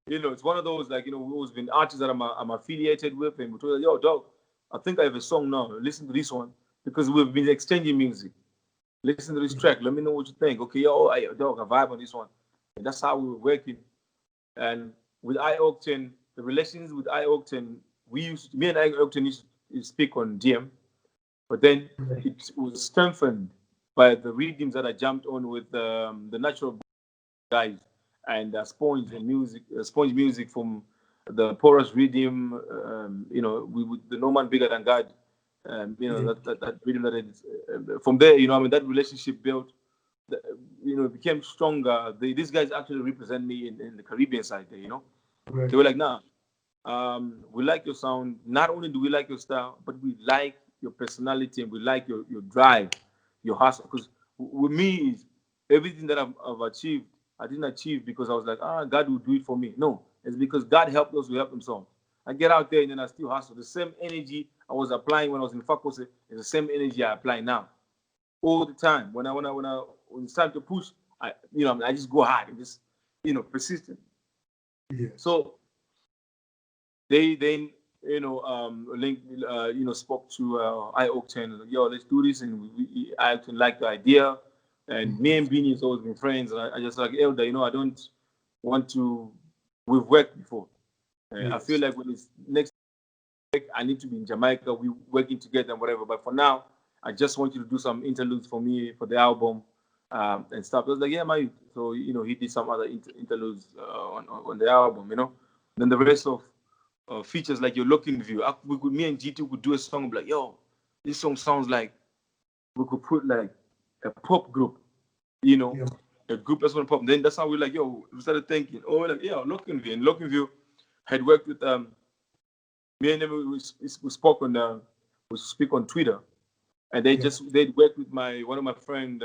it's one of those, we've always been artists that I'm affiliated with, and we told, yo, dog, I think I have a song now. Listen to this one, because we've been exchanging music. Listen to this track. Let me know what you think. Okay, yo, dog, I vibe on this one. And that's how we were working. And with iOctane, the relations with iOctane, me and iOctane used to speak on DM, but then it was strengthened by the rhythms that I jumped on with the natural guys and Sponge music from the porous rhythm, the no man bigger than God. That rhythm that is from there, that relationship built, became stronger. These guys actually represent me in the Caribbean side there, Right. They were like, nah, we like your sound. Not only do we like your style, but we like your personality and we like your drive, your hustle. Because with me, everything that I've achieved, I didn't achieve because I was like, God will do it for me. No, it's because God helped those who helped themselves. I get out there and then I still hustle. The same energy I was applying when I was in Mufakose is the same energy I apply now, all the time. When it's time to push, I just go hard and just, persistent. Yes. So they then spoke to iOctane, like, yo, let's do this, and iOctane liked the idea, and me and Beanie has always been friends, and I just like, Elder, I don't want to. We've worked before. I feel like when it's next week, I need to be in Jamaica. We're working together and whatever. But for now, I just want you to do some interludes for me for the album and stuff. I was like, yeah, man. So he did some other interludes on the album. Then the rest of features like your looking view. Me and G2 could do a song like, yo, this song sounds like we could put like a pop group, a group that's gonna pop. Then that's how we like, yo, we started thinking, like, yeah, looking view. And looking view had worked with me and them. We spoke on we speak on Twitter, and they'd worked with one of my friend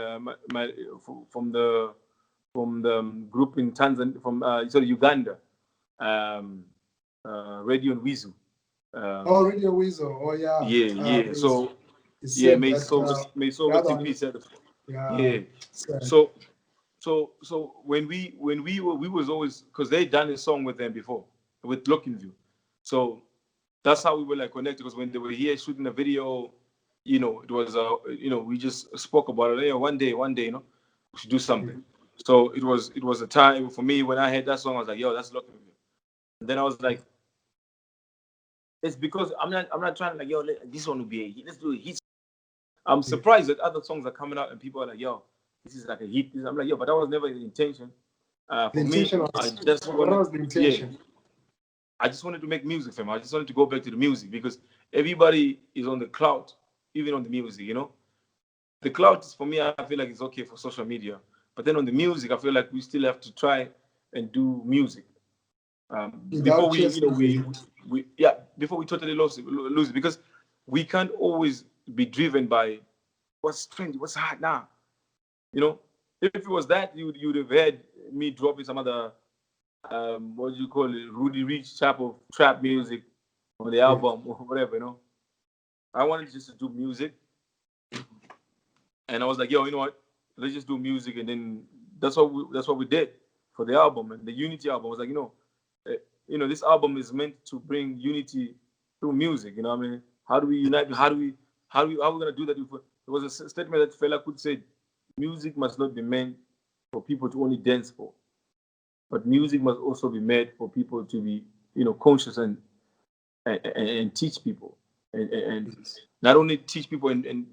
from the group in Tanzania, from Uganda. Radio and Weasel. Radio Weasel. Oh yeah. Yeah. So made so much in peace. Yeah. So when we was always, because they done a song with them before with Looking View, so that's how we were like connected. Because when they were here shooting a video, it was we just spoke about it. Yeah, one day, we should do something. Yeah. So it was a time for me when I heard that song. I was like, yo, that's Looking View. And then I was like, it's because I'm not trying to like, yo, this one will be a hit. Let's do a hit. I'm surprised that other songs are coming out and people are like, yo, this is like a hit. I'm like, yo, but that was never the intention. For me, I just wanted, I just wanted to make music for him. I just wanted to go back to the music because everybody is on the cloud, even on the music, The cloud is, for me, I feel like it's okay for social media. But then on the music, I feel like we still have to try and do music. Before before we totally lose it, because we can't always be driven by what's trendy, what's hot now. If it was that, you'd have had me dropping some other what do you call it, Rudy Rich type of trap music on the album or whatever. I wanted just to do music, and I was like, yo, you know what? Let's just do music, and then that's what we did for the album. And the Unity album was like, this album is meant to bring unity through music. I mean, how do we unite? How are we gonna do that? It was a statement that Fela could say: music must not be meant for people to only dance for, but music must also be made for people to be, conscious and teach people, and not only teach people and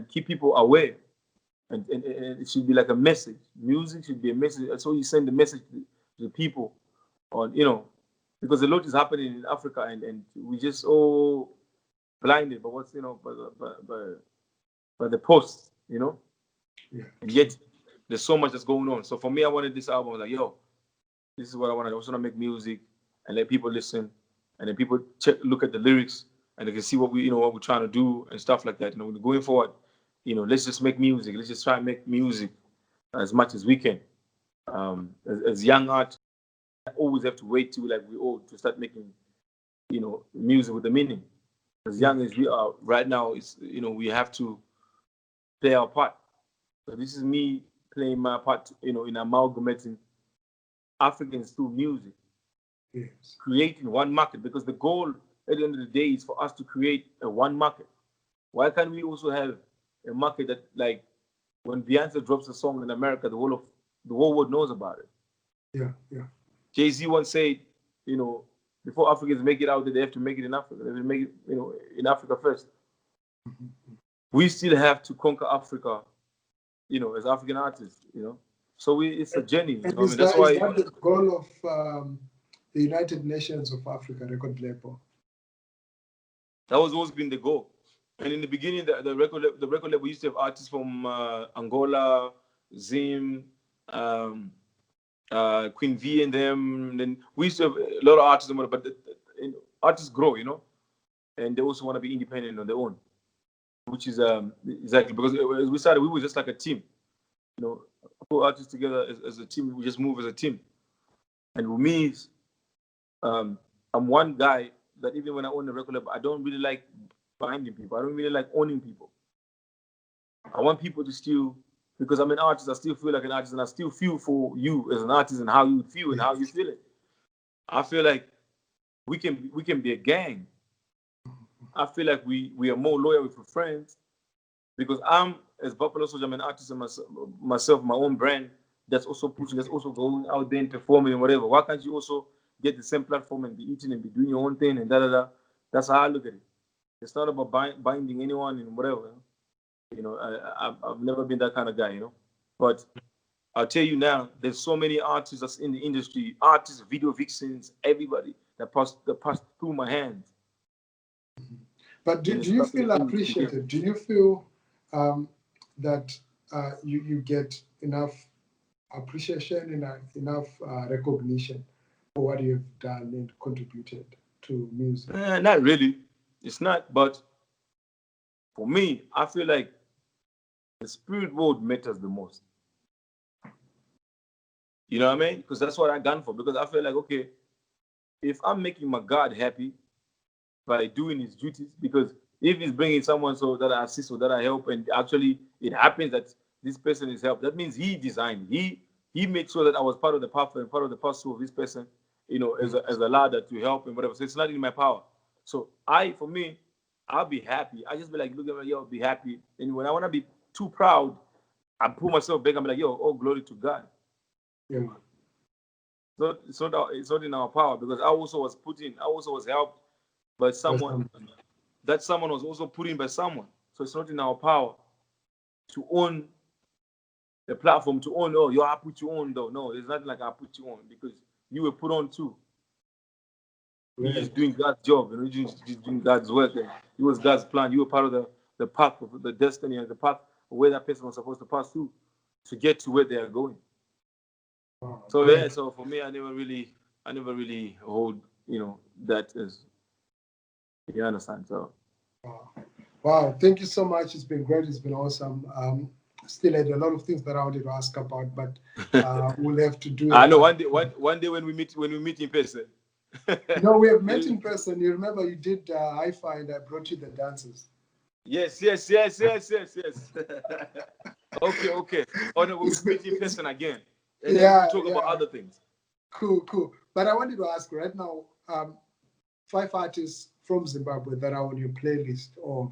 keep people aware, and it should be like a message. Music should be a message. So you send the message to the people on, because a lot is happening in Africa, and we just all blinded by what's, by the posts, and yet there's so much that's going on. So for me, I wanted this album. I was like, yo, this is what I wanted. I just want to make music and let people listen, and then people look at the lyrics and they can see what what we're trying to do and stuff like that. Going forward, let's just make music. Let's just try and make music as much as we can. As young artists, always have to wait till like we all to start making, music with a meaning. As young as we are right now, it's we have to play our part. So this is me playing my part, in amalgamating Africans through music, creating one market. Because the goal at the end of the day is for us to create a one market. Why can't we also have a market that, like, when Beyonce drops a song in America, the whole world knows about it? Yeah. Jay-Z once said, before Africans make it out there, they have to make it in Africa. They have to make it, in Africa first. We still have to conquer Africa, as African artists, So it's a journey. That's why the goal of the United Nations of Africa record label. That was always been the goal. And in the beginning, the record label used to have artists from Angola, Zim, Queen V and them. And then we used to have a lot of artists, but artists grow, and they also want to be independent on their own, which is exactly because as we started, we were just like a team, put artists together as a team. We just move as a team. And with me, I'm one guy that even when I own a record label, I don't really like binding people. I don't really like owning people. I want people to still, because I'm an artist, I still feel like an artist, and I still feel for you as an artist and how you feel and how you feel it. I feel like we can be a gang. I feel like we are more loyal with friends because I'm, as Buffalo Soldier, I'm an artist and myself, my own brand that's also pushing, that's also going out there and performing and whatever. Why can't you also get the same platform and be eating and be doing your own thing and da-da-da? That's how I look at it. It's not about binding anyone and whatever. I've never been that kind of guy, But I'll tell you now, there's so many artists that's in the industry, artists, video vixens, everybody that passed through my hands. But do you feel appreciated? Do you feel that you get enough appreciation and enough recognition for what you've done and contributed to music? Not really. It's not. But for me, I feel like the spirit world matters the most. You know what I mean? Because that's what I gone for. Because I feel like, okay, if I'm making my God happy by doing his duties, because if he's bringing someone so that I assist or that I help, and actually it happens that this person is helped, that means he designed, he made sure that I was part of the path and part of the puzzle of this person, as a ladder to help and whatever. So it's not in my power. So for me, I'll be happy. I just be like, look at me, yo, be happy. And when I want to be too proud, I pull myself back and be like, yo, all glory to God. Yeah. So it's not in our power, because I also was helped by someone. That someone was also put in by someone. So it's not in our power to own the platform, to own, oh, yo, I put you on, though. No, it's not like I put you on, because you were put on too. You're just doing God's job, you're just doing God's work. And it was God's plan. You were part of the path of the destiny and the path of where that person was supposed to pass through to get to where they are going. So yeah, so for me, I never really hold, that as, you understand. So wow, thank you so much. It's been great. It's been awesome. Still had a lot of things that I wanted to ask about, but we'll have to do it. I know one day when we meet in person. No, we have met in person. You remember you did hi-fi and I brought you the dancers. Yes. Okay. Oh no, we'll meet in person again. And then we'll talk about other things. Cool. But I wanted to ask right now, 5 artists from Zimbabwe that are on your playlist or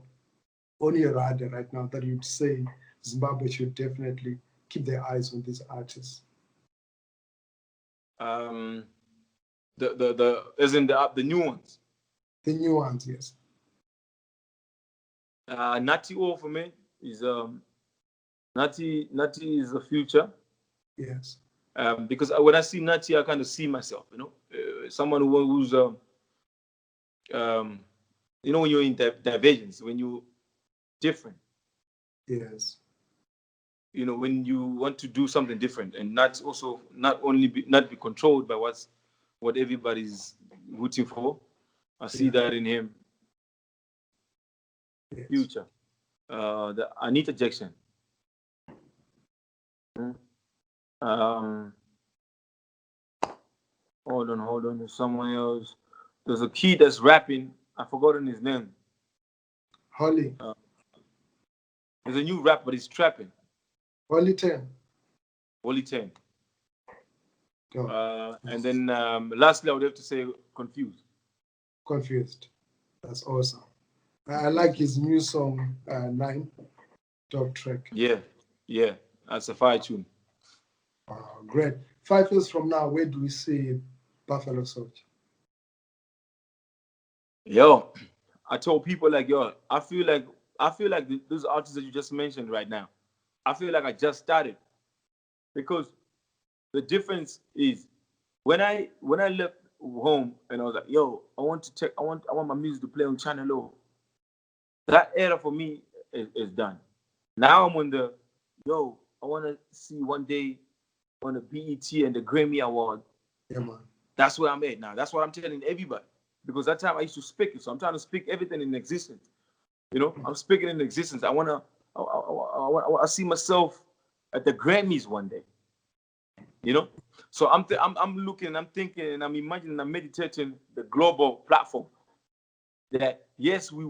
on your radar right now that you'd say Zimbabwe should definitely keep their eyes on these artists? As in the new ones. The new ones, yes. Natty O for me is Natty is the future. Yes. Because when I see Natty, I kind of see myself, someone who's when you're in divergence, when you're different. Yes. When you want to do something different and not be controlled by what everybody's rooting for. I see that in him. Yes. Future. The Anita Jackson. Hold on. There's someone else. There's a kid that's rapping. I've forgotten his name. Holly. There's a new rap, but he's trapping. Holly 10. And then lastly, I would have to say Confused. That's awesome. I like his new song, 9, top track. Yeah. That's a fire tune. Great. 5 years from now, where do we see Buffalo Soldier? Yo, I told people I feel like those artists that you just mentioned right now, I feel like I just started, because the difference is when I left home and I was like, yo, I want my music to play on Channel O. That era for me is done. Now I'm on the, yo, I want to see one day on the BET and the Grammy Award. Yeah, man. That's where I'm at now. That's what I'm telling everybody. Because that time I used to speak it. So I'm trying to speak everything in existence. You know, I'm speaking in existence. I see myself at the Grammys one day. You know? So I'm looking, I'm thinking, and I'm imagining, I'm meditating the global platform. That yes, we've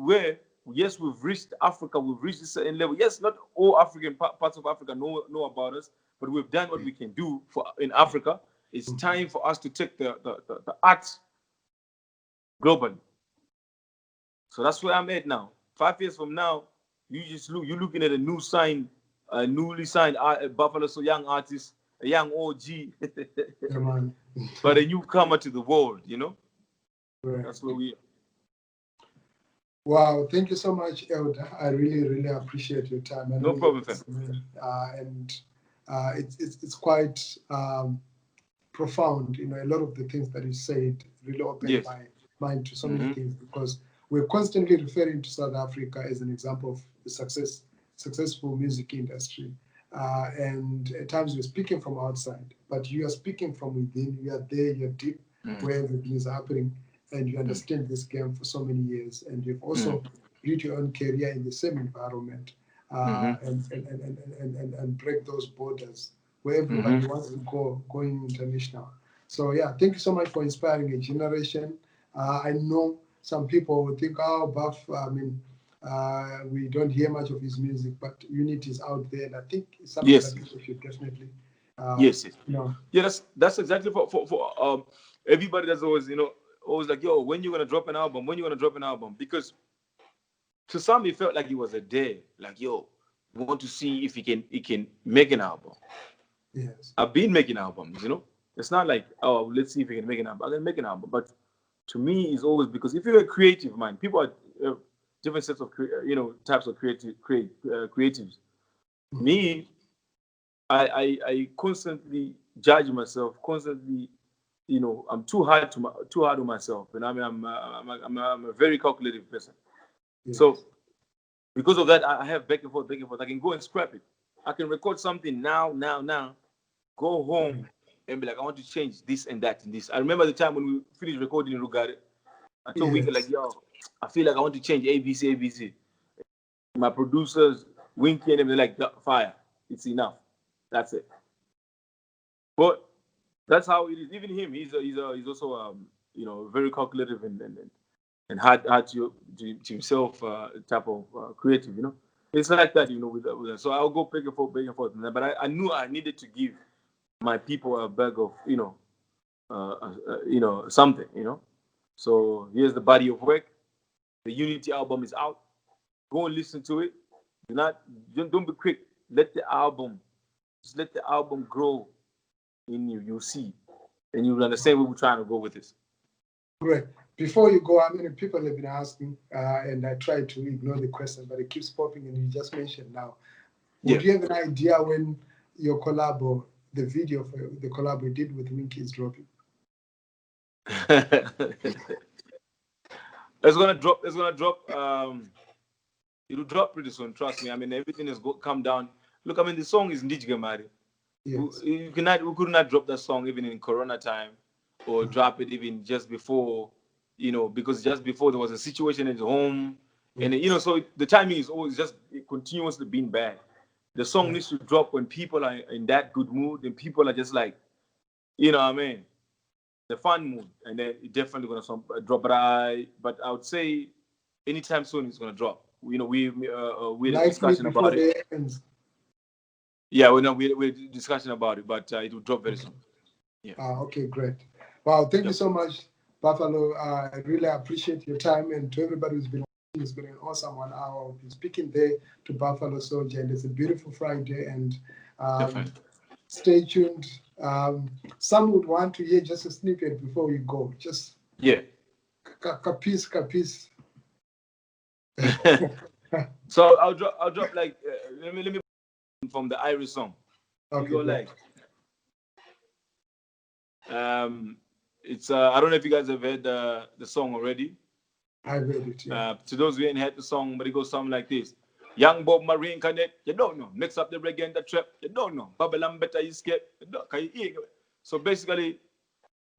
reached Africa, we've reached a certain level. Yes, not all African parts of Africa know about us, but we've done what we can do in Africa. It's time for us to take the arts globally. So that's where I'm at now. 5 years from now, you're looking at a newly signed Buffalo So young artist, a young OG, Yeah, man. but a newcomer to the world. You know, Right. that's where we are. Wow, thank you so much, Elder. I really, really appreciate your time. No problem, fam. It's quite profound. You know, a lot of the things that you said really opened my mind to so many things, because we're constantly referring to South Africa as an example of the successful music industry. And at times we're speaking from outside, but you are speaking from within. You are there, you're deep where everything is happening, and you understand this game for so many years, and you've also built your own career in the same environment, and break those borders where everybody wants to go, going international. So yeah, thank you so much for inspiring a generation. I know some people would think, oh, Buff, we don't hear much of his music, but Unity is out there, and I think it's something that people should definitely. Yeah, that's exactly for everybody that's always like, yo, when you gonna drop an album? When you gonna drop an album? Because to some it felt like it was a day, like, yo, we want to see if he can make an album. Yes. I've been making albums, you know. It's not like, oh, let's see if he can make an album. I can make an album, but to me, it's always because if you're a creative mind, people are different sets of types of creatives. Me, I constantly judge myself, constantly, I'm too hard on myself, and I'm a very calculative person. Yes. So because of that, I have back and forth. I can go and scrap it. I can record something now, go home and be like, I want to change this and that and this. I remember the time when we finished recording in Rugare. I told Winky, like, yo, I feel like I want to change ABC. My producers, Winky, and them, they're like, fire. It's enough. That's it. But that's how it is. Even him, he's also very calculative and hard to himself type of creative. It's like that. With so I'll go back and forth. But I knew I needed to give my people a bag of something. So here's the body of work. The Unity album is out. Go and listen to it. Don't be quick. Let the album grow in you. You'll see, and you'll understand where we're trying to go with this. Great. Before you go, people have been asking, and I try to ignore the question, but it keeps popping, and you just mentioned now. Would you have an idea when your collab or the video for the collab we did with Winky is dropping? It's gonna drop. It'll drop pretty soon. Trust me. Everything is come down. Look, the song is Ndijgamari. Yes. We could not drop that song even in Corona time, or drop it even just before, because just before there was a situation at home, and so the timing is always just continuously being bad. The song needs to drop when people are in that good mood, and people are just like, the fun mood, and then it's definitely gonna drop. But I would say anytime soon it's gonna drop. We had a discussion about it. Yeah, we're discussion about it, but it will drop very soon. Yeah. Okay, great. Wow, thank you so much, Buffalo. I really appreciate your time, and to everybody who's been watching, it's been an awesome 1 hour. I've been speaking there to Buffalo Souljah, and it's a beautiful Friday, and stay tuned. Some would want to hear just a snippet before we go. Just capiz. So I'll drop like let me from the Irish song. Okay, you go great. Like It's I don't know if you guys have heard the song already. I've heard it. Yeah. To those who ain't heard the song, but it goes something like this: Young Bob Marine Connect, you don't know. Mix up the reggae and the trap, you don't know. Babylon better escape, you don't. Can you hear? So basically,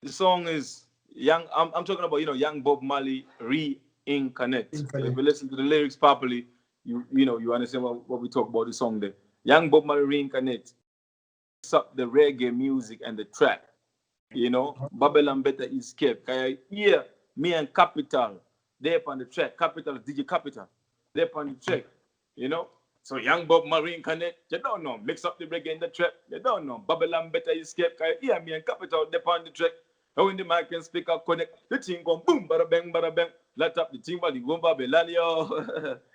the song is young. I'm talking about Young Bob Marley reincarnate. If you listen to the lyrics properly, you understand what we talk about the song there. Young Bob Marley reincarnate. Mix up the reggae music and the trap. Babylon better escape. Can you hear me and Capital? They're on the track. Capital, DJ Capital. They're on the track. So Young Bob Marine Connect, you don't know. Mix up the reggae in the track, you don't know. Babylon better escape. Can you hear me and Capital? They're on the track. How in the mic and speaker connect, the thing go boom, bada bang, bada bang. Let up the team, but go Babylon, yo.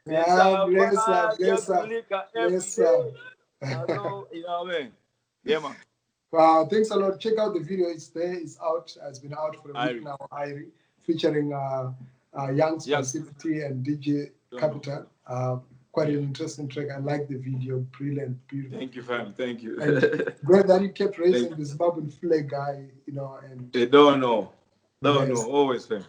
Bless up. Yes, sir. Hello, you know what I mean? Yeah, man. Wow, thanks a lot. Check out the video. It's there. It's out. It's been out for a week now. Irie, featuring Young Specificity and DJ Capital. Quite an interesting track. I like the video. Brilliant, beautiful. Thank you, fam. Thank you. Great that you kept raising the Zimbabwean flag guy, and they don't know. Don't know. Always, fam.